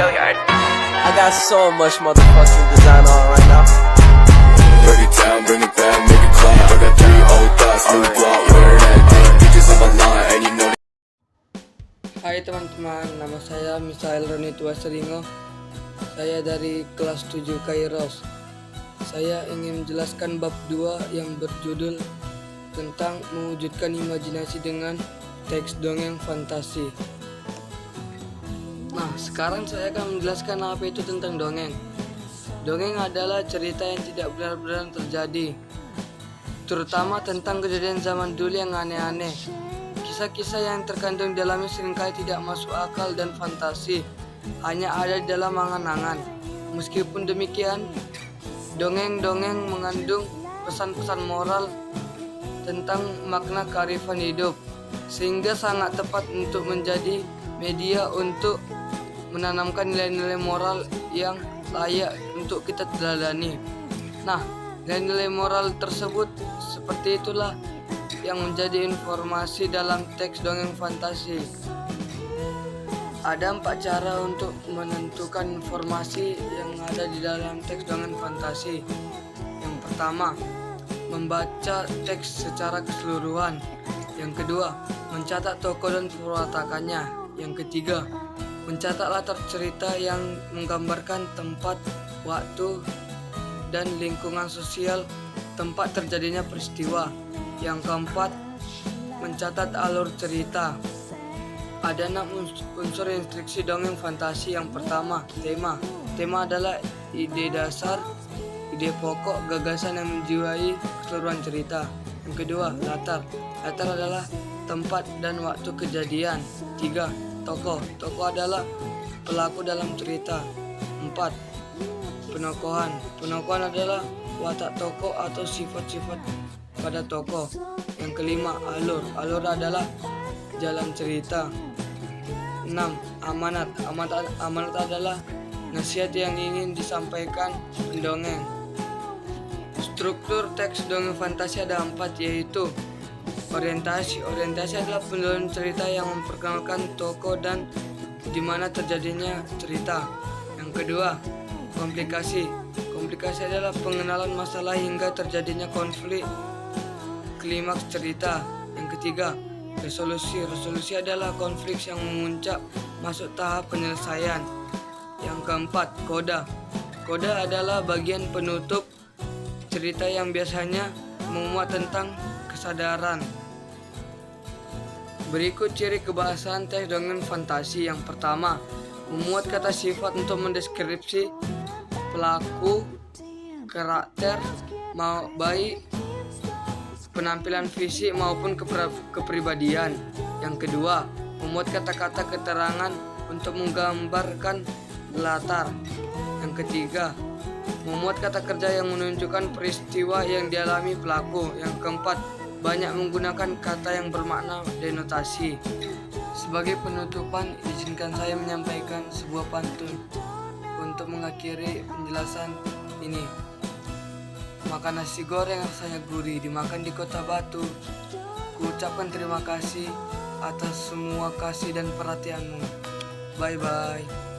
I got so much motherfucking design on right now. Break it down, bring it back, make it clap. I got 3 old thoughts, new block, wear that thing. Bitches on my line, and you know. Hai teman-teman, nama saya Misael Roni Tuaseringo. Saya dari kelas 7 Kairos. Saya ingin menjelaskan bab 2 yang berjudul tentang mewujudkan imajinasi dengan teks dongeng fantasi. Nah, sekarang saya akan menjelaskan apa itu tentang dongeng. Dongeng adalah cerita yang tidak benar-benar terjadi, terutama tentang kejadian zaman dulu yang aneh-aneh. Kisah-kisah yang terkandung di dalamnya seringkali tidak masuk akal dan fantasi, hanya ada di dalam angan-angan. Meskipun demikian, dongeng-dongeng mengandung pesan-pesan moral tentang makna kearifan hidup, sehingga sangat tepat untuk menjadi media untuk menanamkan nilai-nilai moral yang layak untuk kita teladani. Nah, nilai-nilai moral tersebut seperti itulah yang menjadi informasi dalam teks dongeng fantasi. Ada 4 cara untuk menentukan informasi yang ada di dalam teks dongeng fantasi. Yang pertama, membaca teks secara keseluruhan. Yang kedua, mencatat tokoh dan perwatakannya. Yang ketiga, mencatat latar cerita yang menggambarkan tempat, waktu, dan lingkungan sosial tempat terjadinya peristiwa. Yang keempat, mencatat alur cerita. Ada 6 unsur instruksi dongeng fantasi. Yang pertama, tema. Tema adalah ide dasar, ide pokok, gagasan yang menjiwai keseluruhan cerita. Yang kedua, latar. Latar adalah tempat dan waktu kejadian. 3. Tokoh. Tokoh adalah pelaku dalam cerita. 4. Penokohan. Penokohan adalah watak tokoh atau sifat-sifat pada tokoh. Yang kelima, alur. Alur adalah jalan cerita. 6. Amanat. Amanat adalah nasihat yang ingin disampaikan pendongeng. Struktur teks dongeng fantasi ada 4, yaitu orientasi. Orientasi adalah pendahuluan cerita yang memperkenalkan tokoh dan di mana terjadinya cerita. Yang kedua, komplikasi. Komplikasi adalah pengenalan masalah hingga terjadinya konflik klimaks cerita. Yang ketiga, resolusi. Resolusi adalah konflik yang memuncak masuk tahap penyelesaian. Yang keempat, koda. Koda adalah bagian penutup cerita yang biasanya memuat tentang kesadaran. Berikut ciri kebahasan teks dongeng fantasi. Yang pertama, memuat kata sifat untuk mendeskripsi pelaku, karakter, baik penampilan fisik maupun kepribadian. Yang kedua, memuat kata-kata keterangan untuk menggambarkan latar. Yang ketiga, memuat kata kerja yang menunjukkan peristiwa yang dialami pelaku. Yang keempat, banyak menggunakan kata yang bermakna denotasi. Sebagai penutupan, izinkan saya menyampaikan sebuah pantun untuk mengakhiri penjelasan ini. Makan nasi goreng rasanya gurih, dimakan di kota Batu. Ku ucapkan terima kasih atas semua kasih dan perhatianmu. Bye-bye.